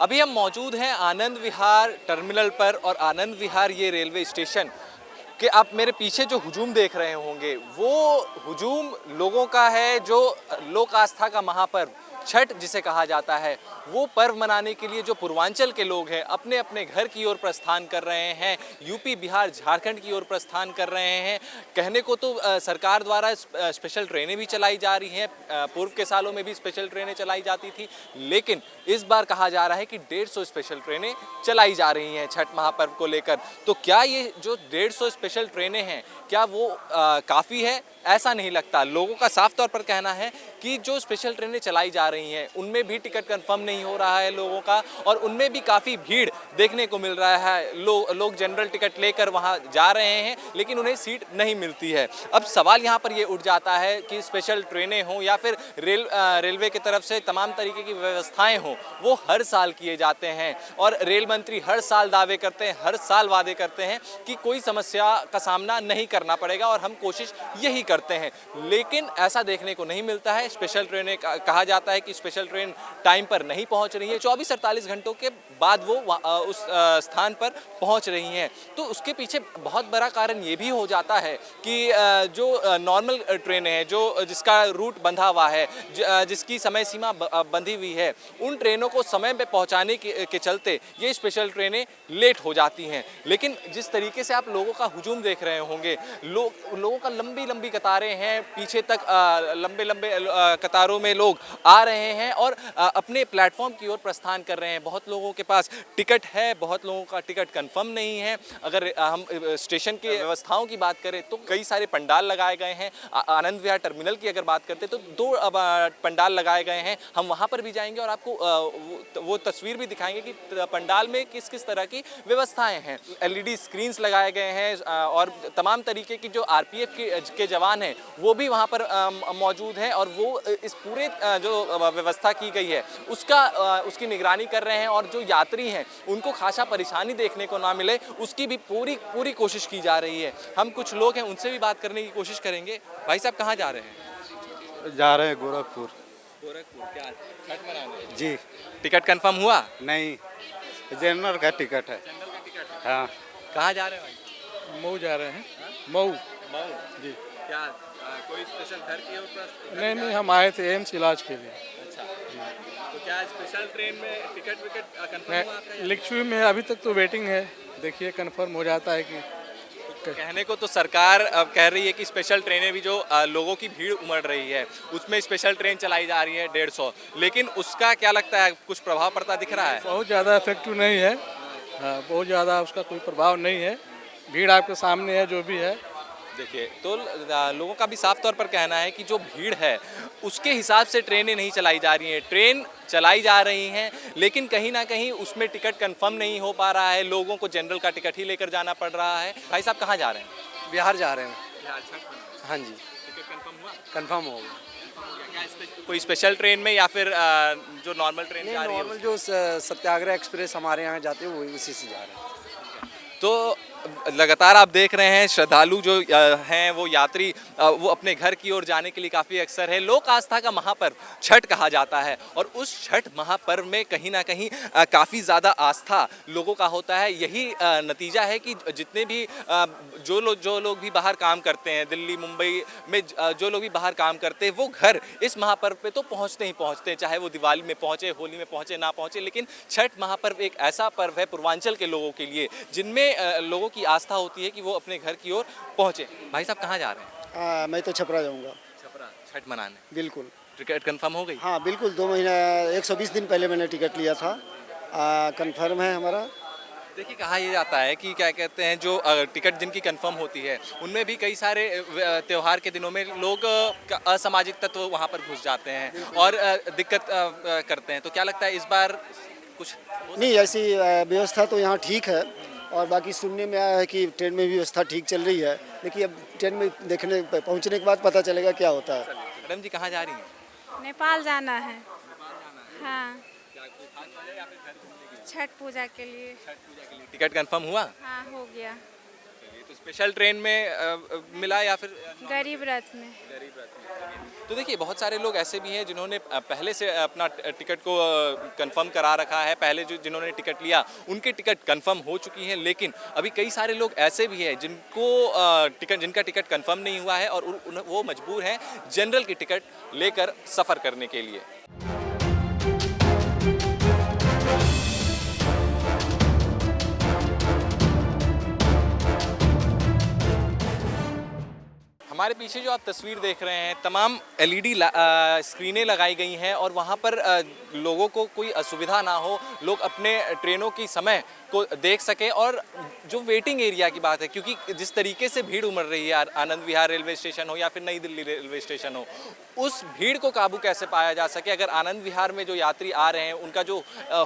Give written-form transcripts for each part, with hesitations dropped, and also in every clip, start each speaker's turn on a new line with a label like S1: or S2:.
S1: अभी हम मौजूद हैं आनंद विहार टर्मिनल पर और आनंद विहार ये रेलवे स्टेशन कि आप मेरे पीछे जो हुजूम देख रहे होंगे वो हुजूम लोगों का है, जो लोक आस्था का महापर्व छठ जिसे कहा जाता है वो पर्व मनाने के लिए जो पूर्वांचल के लोग हैं अपने अपने घर की ओर प्रस्थान कर रहे हैं, यूपी बिहार झारखंड की ओर प्रस्थान कर रहे हैं। कहने को तो सरकार द्वारा स्पेशल ट्रेनें भी चलाई जा रही हैं, पूर्व के सालों में भी स्पेशल ट्रेनें चलाई जाती थी, लेकिन इस बार कहा जा रहा है कि 150 स्पेशल ट्रेनें चलाई जा रही हैं छठ महापर्व को लेकर। तो क्या ये जो 150 स्पेशल ट्रेनें हैं क्या वो काफ़ी है? ऐसा नहीं लगता। लोगों का साफ तौर पर कहना है कि जो स्पेशल ट्रेनें चलाई जा रही हैं उनमें भी टिकट कंफर्म नहीं हो रहा है लोगों का, और उनमें भी काफ़ी भीड़ देखने को मिल रहा है। लोग जनरल टिकट लेकर वहां जा रहे हैं लेकिन उन्हें सीट नहीं मिलती है। अब सवाल यहाँ पर ये उठ जाता है कि स्पेशल ट्रेनें हों या फिर रेलवे की तरफ से तमाम तरीके की व्यवस्थाएं हों, वो हर साल किए जाते हैं और रेल मंत्री हर साल दावे करते हैं, हर साल वादे करते हैं कि कोई समस्या का सामना नहीं करना पड़ेगा और हम कोशिश यही करते हैं, लेकिन ऐसा देखने को नहीं मिलता है। स्पेशल ट्रेनें कहा जाता है कि स्पेशल ट्रेन टाइम पर नहीं पहुंच रही है, 24-48 घंटों के बाद वो उस स्थान पर पहुंच रही हैं। तो उसके पीछे बहुत बड़ा कारण ये भी हो जाता है कि जो नॉर्मल ट्रेनें हैं, जो जिसका रूट बंधा हुआ है, जिसकी समय सीमा बंधी हुई है, उन ट्रेनों को समय पे पहुंचाने के चलते ये स्पेशल ट्रेनें लेट हो जाती हैं। लेकिन जिस तरीके से आप लोगों का हुजूम देख रहे होंगे, लोगों का लंबी लंबी कतारें हैं, पीछे तक लंबे लंबे कतारों में लोग आ रहे हैं और अपने प्लेटफॉर्म की ओर प्रस्थान कर रहे हैं। बहुत लोगों के पास टिकट है, बहुत लोगों का टिकट कंफर्म नहीं है। अगर हम स्टेशन की व्यवस्थाओं की बात करें तो कई सारे पंडाल लगाए गए हैं। आनंद विहार टर्मिनल की अगर बात करते तो 2 पंडाल लगाए गए हैं। हम वहां पर भी जाएंगे और आपको वो तस्वीर भी दिखाएंगे कि पंडाल में किस किस तरह की व्यवस्थाएं हैं। LED स्क्रीन्स लगाए गए हैं और तमाम तरीके की जो RPF के जवान हैं वो भी वहाँ पर मौजूद हैं और वो इस पूरे जो व्यवस्था की गई है उसकी निगरानी कर रहे हैं और जो यात्री हैं उनको खासा परेशानी देखने को ना मिले उसकी भी पूरी कोशिश की जा रही है। हम कुछ लोग हैं उनसे भी बात करने की कोशिश करेंगे। भाई साहब कहाँ जा रहे हैं?
S2: जा रहे हैं गोरखपुर।
S1: गोरखपुर क्या छठ मनाने?
S2: जी
S1: टिकट कंफर्म हुआ?
S2: नहीं, जनरल का टिकट है।
S1: जनरल का टिकट है।
S2: हाँ।
S1: कहाँ जा रहे हैं भाई?
S3: मऊ जा रहे हैं। मऊ
S1: मऊ
S3: जी।
S1: क्या कोई स्पेशल घर की
S3: नहीं, हम आए थे एम्स इलाज के लिए।
S1: अच्छा जी। तो क्या स्पेशल ट्रेन में टिकट विकेट कंफर्म हुआ आपका?
S3: लिखचुई में अभी तक तो वेटिंग है, देखिए कंफर्म हो जाता है कि
S1: कहने को तो सरकार अब कह रही है कि स्पेशल ट्रेनें भी जो लोगों की भीड़ उमड़ रही है उसमें स्पेशल ट्रेन चलाई जा रही है 150, लेकिन उसका क्या लगता है कुछ प्रभाव पड़ता दिख रहा है?
S3: बहुत ज़्यादा इफेक्टिव नहीं है। हाँ, बहुत ज़्यादा उसका कोई प्रभाव नहीं है। भीड़ आपके सामने है जो भी है।
S1: देखिए तो लोगों का भी साफ तौर पर कहना है कि जो भीड़ है उसके हिसाब से ट्रेनें नहीं चलाई जा रही हैं। ट्रेन चलाई जा रही हैं लेकिन कहीं ना कहीं उसमें टिकट कंफर्म नहीं हो पा रहा है, लोगों को जनरल का टिकट ही लेकर जाना पड़ रहा है। भाई साहब कहाँ जा रहे हैं?
S4: बिहार जा रहे हैं।
S1: बिहार।
S4: हाँ जी,
S1: टिकट कंफर्म हुआ?
S4: कंफर्म हो गया।
S1: क्या कोई स्पेशल ट्रेन में या फिर जो नॉर्मल ट्रेन जा रही है?
S4: नॉर्मल जो सत्याग्रह एक्सप्रेस हमारे यहाँ जाते हैं वही उसी से जा रहे हैं।
S1: तो लगातार आप देख रहे हैं श्रद्धालु जो हैं वो यात्री वो अपने घर की ओर जाने के लिए काफ़ी अक्सर है। लोक आस्था का महापर्व छठ कहा जाता है और उस छठ महापर्व में कहीं ना कहीं काफ़ी ज़्यादा आस्था लोगों का होता है। यही नतीजा है कि जितने भी जो लोग भी बाहर काम करते हैं, दिल्ली मुंबई में जो लोग भी बाहर काम करते हैं वो घर इस महापर्व पे तो पहुँचते ही पहुँचते हैं, चाहे वो दिवाली में पहुँचे, होली में पहुँचे, ना पहुँचे। लेकिन छठ महापर्व एक ऐसा पर्व है पूर्वांचल के लोगों के लिए जिनमें लोगों की आस्था होती है कि वो अपने घर की ओर पहुंचे। भाई साहब कहाँ जा रहे हैं?
S4: मैं तो छपरा जाऊँगा।
S1: छपरा छठ मनाने?
S4: बिल्कुल।
S1: टिकट कंफर्म हो गई?
S4: हाँ बिल्कुल, 2 महीना 120 दिन पहले मैंने टिकट लिया था। कंफर्म है हमारा।
S1: देखिए कहा यह जाता है कि क्या कहते हैं जो टिकट जिनकी कंफर्म होती है उनमें भी कई सारे त्यौहार के दिनों में लोग असामाजिक तत्व वहाँ पर घुस जाते हैं और दिक्कत करते हैं। तो क्या लगता है इस बार कुछ
S4: नहीं, ऐसी व्यवस्था तो यहाँ ठीक है और बाकी सुनने में आया है कि ट्रेन में भी व्यवस्था ठीक चल रही है, लेकिन अब ट्रेन में पहुँचने के बाद पता चलेगा क्या होता है।
S1: मैडम जी कहाँ जा रही हैं?
S5: नेपाल जाना है। हाँ,
S1: क्या कोई खास वजह है या फिर घर घूमने के लिए?
S5: छठ पूजा के लिए।
S1: छठ पूजा के लिए टिकट कंफर्म हुआ?
S5: हाँ, हो गया।
S1: चलिए, तो स्पेशल ट्रेन में मिला या फिर
S5: गरीब रथ में।
S1: गरीब रथ में? तो देखिए बहुत सारे लोग ऐसे भी हैं जिन्होंने पहले से अपना टिकट को कंफर्म करा रखा है, पहले जिन्होंने टिकट लिया उनके टिकट कंफर्म हो चुकी हैं, लेकिन अभी कई सारे लोग ऐसे भी हैं जिनका टिकट कंफर्म नहीं हुआ है और वो मजबूर हैं जनरल की टिकट लेकर सफ़र करने के लिए। हमारे पीछे जो आप तस्वीर देख रहे हैं तमाम एलईडी स्क्रीनें लगाई गई हैं और वहाँ पर लोगों को कोई असुविधा ना हो, लोग अपने ट्रेनों की समय को देख सकें। और जो वेटिंग एरिया की बात है, क्योंकि जिस तरीके से भीड़ उमड़ रही है, आनंद विहार रेलवे स्टेशन हो या फिर नई दिल्ली रेलवे स्टेशन हो, उस भीड़ को काबू कैसे पाया जा सके। अगर आनंद विहार में जो यात्री आ रहे हैं उनका जो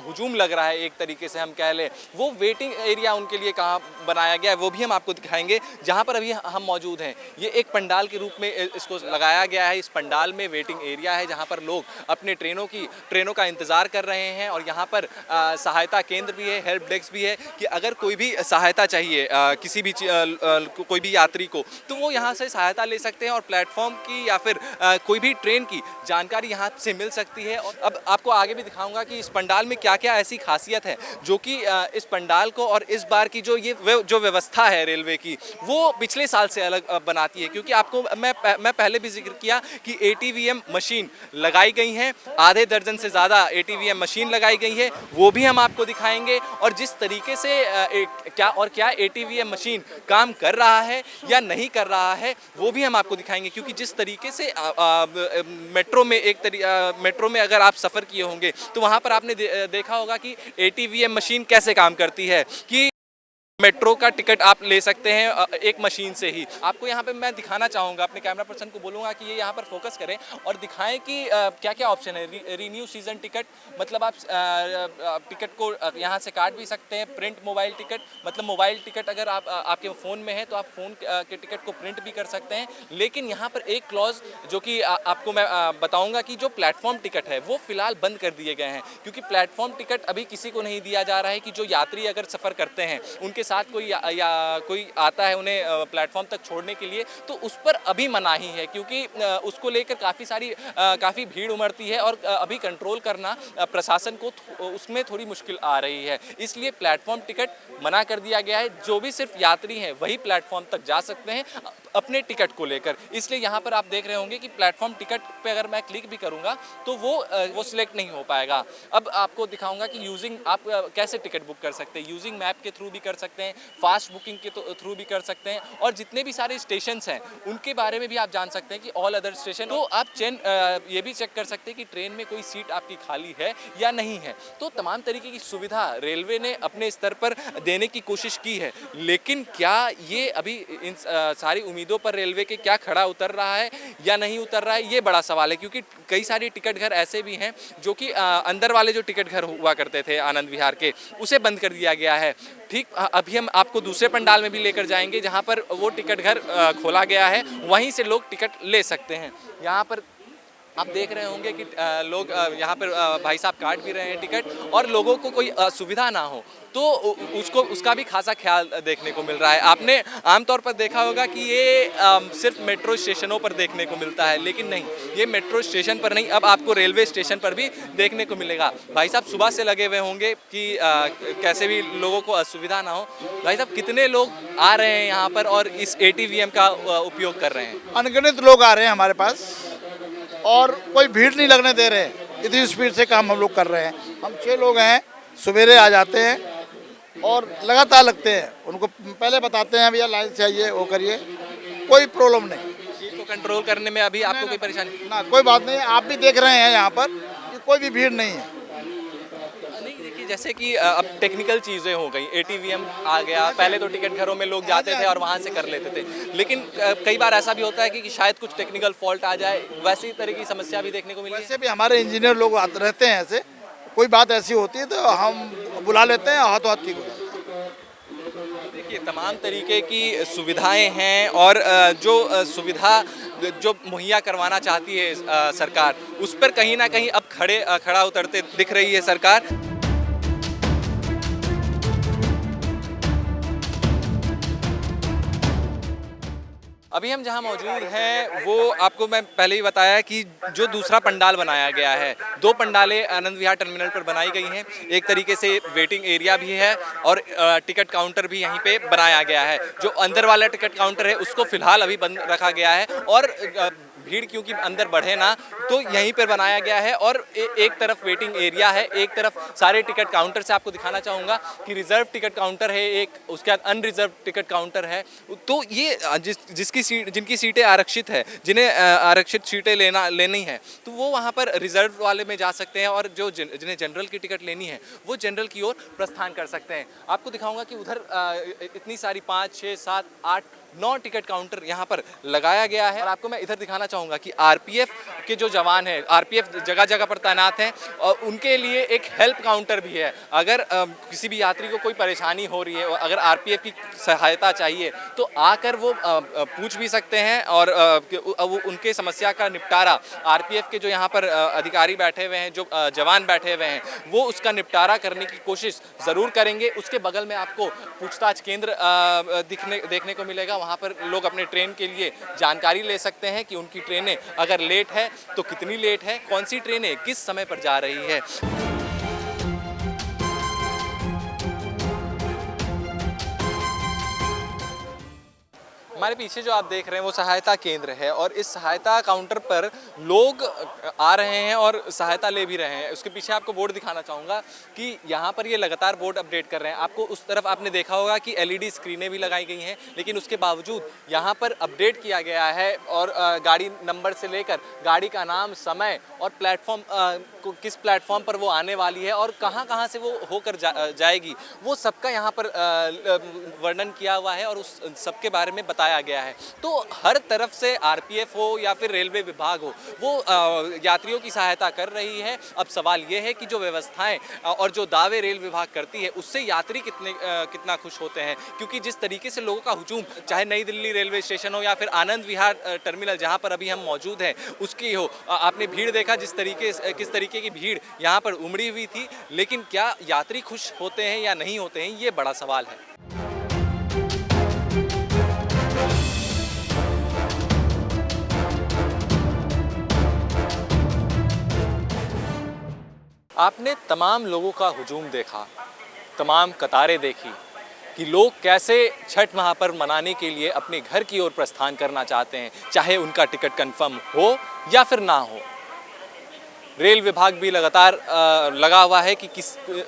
S1: हुजूम लग रहा है, एक तरीके से हम कह लें, वो वेटिंग एरिया उनके लिए कहाँ बनाया गया है वो भी हम आपको दिखाएंगे। जहाँ पर अभी हम मौजूद हैं ये एक पंडाल के रूप में इसको लगाया गया है। इस पंडाल में वेटिंग एरिया है जहाँ पर लोग अपने ट्रेनों का इंतज़ार कर रहे हैं और यहाँ पर सहायता केंद्र भी है, हेल्प डेस्क भी है कि अगर कोई भी सहायता चाहिए किसी भी कोई भी यात्री को, तो वो यहाँ से सहायता ले सकते हैं और प्लेटफॉर्म की या फिर कोई भी ट्रेन की जानकारी यहाँ से मिल सकती है। और अब आपको आगे भी दिखाऊंगा कि इस पंडाल में क्या क्या ऐसी खासियत है जो कि इस पंडाल को और इस बार की जो व्यवस्था है रेलवे की वो पिछले साल से अलग बनाती है। क्योंकि आपको मैं पहले भी जिक्र किया कि ATVM मशीन लगाई गई हैं, आधे दर्जन से ज़्यादा ATVM मशीन लगाई गई है, वो भी हम आपको दिखाएंगे। और जिस तरीके से क्या ATVM मशीन काम कर रहा है या नहीं कर रहा है वो भी हम आपको दिखाएंगे। क्योंकि जिस तरीके से मेट्रो में अगर आप सफ़र किए होंगे तो वहाँ पर आपने देखा होगा कि ATVM मशीन कैसे काम करती है, कि मेट्रो का टिकट आप ले सकते हैं एक मशीन से ही। आपको यहाँ पे मैं दिखाना चाहूँगा, अपने कैमरा पर्सन को बोलूँगा कि ये यहाँ पर फोकस करें और दिखाएं कि क्या क्या ऑप्शन है। रीन्यू सीज़न टिकट, मतलब आप टिकट को यहाँ से काट भी सकते हैं। प्रिंट मोबाइल टिकट, मतलब मोबाइल टिकट अगर आपके फ़ोन में है तो आप फ़ोन के टिकट को प्रिंट भी कर सकते हैं। लेकिन यहाँ पर एक क्लॉज जो कि आपको मैं बताऊँगा कि जो प्लेटफॉर्म टिकट है वो फ़िलहाल बंद कर दिए गए हैं। क्योंकि प्लेटफॉर्म टिकट अभी किसी को नहीं दिया जा रहा है कि जो यात्री अगर सफ़र करते हैं उनके साथ कोई आता है उन्हें प्लेटफॉर्म तक छोड़ने के लिए, तो उस पर अभी मनाही है। क्योंकि उसको लेकर काफ़ी भीड़ उमड़ती है और अभी कंट्रोल करना प्रशासन को उसमें थोड़ी मुश्किल आ रही है। इसलिए प्लेटफॉर्म टिकट मना कर दिया गया है। जो भी सिर्फ यात्री हैं वही प्लेटफॉर्म तक जा सकते हैं अपने टिकट को लेकर। इसलिए यहाँ पर आप देख रहे होंगे कि प्लेटफॉर्म टिकट पे अगर मैं क्लिक भी करूँगा तो वो सिलेक्ट नहीं हो पाएगा। अब आपको दिखाऊंगा कि आप कैसे टिकट बुक कर सकते हैं। यूजिंग मैप के थ्रू भी कर सकते हैं, फास्ट बुकिंग के थ्रू भी कर सकते हैं, और जितने भी सारे स्टेशंस हैं उनके बारे में भी आप जान सकते हैं कि ऑल अदर स्टेशन। तो आप ये भी चेक कर सकते हैं कि ट्रेन में कोई सीट आपकी खाली है या नहीं है। तो तमाम तरीके की सुविधा रेलवे ने अपने स्तर पर देने की कोशिश की है। लेकिन क्या ये अभी इन सारी उम्मीदों पर रेलवे के क्या खड़ा उतर रहा है या नहीं उतर रहा है, ये बड़ा सवाल है। क्योंकि कई सारे टिकट घर ऐसे भी हैं जो कि अंदर वाले जो टिकट घर हुआ करते थे आनंद विहार के, उसे बंद कर दिया गया है। ठीक अभी हम आपको दूसरे पंडाल में भी लेकर जाएंगे जहां पर वो टिकट घर खोला गया है, वहीं से लोग टिकट ले सकते हैं। यहाँ पर आप देख रहे होंगे कि लोग यहाँ पर भाई साहब काट भी रहे हैं टिकट, और लोगों को कोई असुविधा ना हो तो उसका भी खासा ख्याल देखने को मिल रहा है। आपने आमतौर पर देखा होगा कि ये सिर्फ मेट्रो स्टेशनों पर देखने को मिलता है, लेकिन नहीं, ये मेट्रो स्टेशन पर नहीं, अब आपको रेलवे स्टेशन पर भी देखने को मिलेगा। भाई साहब सुबह से लगे हुए होंगे कि कैसे भी लोगों को असुविधा ना हो। भाई साहब कितने लोग आ रहे हैं यहाँ पर और इस ATVM का उपयोग कर रहे हैं?
S6: अनगिनत लोग आ रहे हैं हमारे पास और कोई भीड़ नहीं लगने दे रहे। इतनी स्पीड से काम हम लोग कर रहे हैं। हम 6 लोग हैं, सवेरे आ जाते हैं और लगातार लगते हैं। उनको पहले बताते हैं भैया लाइन से आइए, वो करिए, कोई प्रॉब्लम नहीं।
S1: भीड़ को कंट्रोल करने में अभी आपको कोई परेशानी
S6: ना, कोई बात नहीं। आप भी देख रहे हैं यहाँ पर कि कोई भी भीड़ नहीं है।
S1: नहीं, देखिए जैसे कि अब टेक्निकल चीज़ें हो गई, ATVM आ गया। पहले तो टिकट घरों में लोग जाते थे और वहाँ से कर लेते थे, लेकिन कई बार ऐसा भी होता है कि शायद कुछ टेक्निकल फॉल्ट आ जाए, वैसी तरह की समस्या भी देखने को मिली है।
S6: वैसे भी हमारे इंजीनियर लोग रहते हैं, ऐसे कोई बात ऐसी होती है तो हम बुला लेते हैं, हाथों हाथ ठीक हो जाता है।
S1: देखिए तमाम तरीके की सुविधाएं हैं और जो सुविधा जो मुहैया करवाना चाहती है सरकार, उस पर कहीं ना कहीं अब खड़ा उतरते दिख रही है सरकार। अभी हम जहां मौजूद हैं वो आपको मैं पहले ही बताया कि जो दूसरा पंडाल बनाया गया है, 2 पंडालें आनंद विहार टर्मिनल पर बनाई गई हैं। एक तरीके से वेटिंग एरिया भी है और टिकट काउंटर भी यहीं पे बनाया गया है। जो अंदर वाला टिकट काउंटर है उसको फिलहाल अभी बंद रखा गया है और भीड़ क्योंकि अंदर बढ़े ना तो यहीं पर बनाया गया है। और एक तरफ वेटिंग एरिया है, एक तरफ सारे टिकट काउंटर से आपको दिखाना चाहूँगा कि रिजर्व टिकट काउंटर है एक, उसके बाद अनरिजर्व टिकट काउंटर है। तो ये जिनकी सीटें आरक्षित है, जिन्हें आरक्षित सीटें लेनी है तो वो वहाँ पर रिजर्व वाले में जा सकते हैं और जो जिन्हें जनरल की टिकट लेनी है वो जनरल की ओर प्रस्थान कर सकते हैं। आपको दिखाऊंगा कि उधर इतनी सारी 5, 6, 7, 8, 9 टिकट काउंटर यहाँ पर लगाया गया है। और आपको मैं इधर दिखाना चाहूँगा कि आरपीएफ के जो जवान हैं, आरपीएफ जगह जगह पर तैनात हैं और उनके लिए एक हेल्प काउंटर भी है। अगर किसी भी यात्री को कोई परेशानी हो रही है, अगर आरपीएफ की सहायता चाहिए तो आकर वो पूछ भी सकते हैं और वो उनके समस्या का निपटारा आरपीएफ के जो यहाँ पर अधिकारी बैठे हुए हैं, जो जवान बैठे हुए हैं, वो उसका निपटारा करने की कोशिश ज़रूर करेंगे। उसके बगल में आपको पूछताछ केंद्र देखने को मिलेगा। वहाँ पर लोग अपने ट्रेन के लिए जानकारी ले सकते हैं कि उनकी ट्रेनें अगर लेट है तो कितनी लेट है, कौन सी ट्रेनें किस समय पर जा रही है। हमारे पीछे जो आप देख रहे हैं वो सहायता केंद्र है और इस सहायता काउंटर पर लोग आ रहे हैं और सहायता ले भी रहे हैं। उसके पीछे आपको बोर्ड दिखाना चाहूँगा कि यहाँ पर ये लगातार बोर्ड अपडेट कर रहे हैं। आपको उस तरफ आपने देखा होगा कि एलईडी स्क्रीनें भी लगाई गई हैं, लेकिन उसके बावजूद यहाँ पर अपडेट किया गया है और गाड़ी नंबर से लेकर गाड़ी का नाम, समय और प्लेटफॉर्म किस प्लेटफॉर्म पर वो आने वाली है और कहाँ से वो होकर जाएगी, वो सबका यहाँ पर वर्णन किया हुआ है और उस सबके बारे में बताया गया है। तो हर तरफ से आरपीएफ हो या फिर रेलवे विभाग हो, वो यात्रियों की सहायता कर रही है। अब सवाल ये है कि जो व्यवस्थाएं और जो दावे रेल विभाग करती है उससे यात्री कितना खुश होते हैं, क्योंकि जिस तरीके से लोगों का हुजूम, चाहे नई दिल्ली रेलवे स्टेशन हो या फिर आनंद विहार टर्मिनल जहाँ पर अभी हम मौजूद हैं उसकी हो, आपने भीड़ देखा किस तरीके की भीड़ यहाँ पर उमड़ी हुई थी। लेकिन क्या यात्री खुश होते हैं या नहीं होते हैं, ये बड़ा सवाल है। आपने तमाम लोगों का हुजूम देखा, तमाम कतारें देखी कि लोग कैसे छठ महापर्व मनाने के लिए अपने घर की ओर प्रस्थान करना चाहते हैं, चाहे उनका टिकट कंफर्म हो या फिर ना हो। रेल विभाग भी लगातार लगा हुआ है कि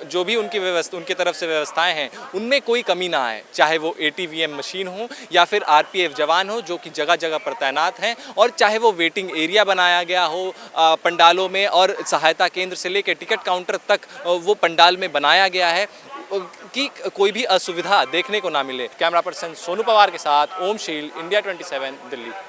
S1: जो भी उनकी तरफ से व्यवस्थाएं हैं उनमें कोई कमी ना आए, चाहे वो एटीवीएम मशीन हो या फिर आरपीएफ जवान हो जो कि जगह जगह पर तैनात हैं, और चाहे वो वेटिंग एरिया बनाया गया हो पंडालों में और सहायता केंद्र से लेकर टिकट काउंटर तक वो पंडाल में बनाया गया है कि कोई भी असुविधा देखने को ना मिले। कैमरा पर्सन सोनू पवार के साथ ओम शील, इंडिया 27, दिल्ली।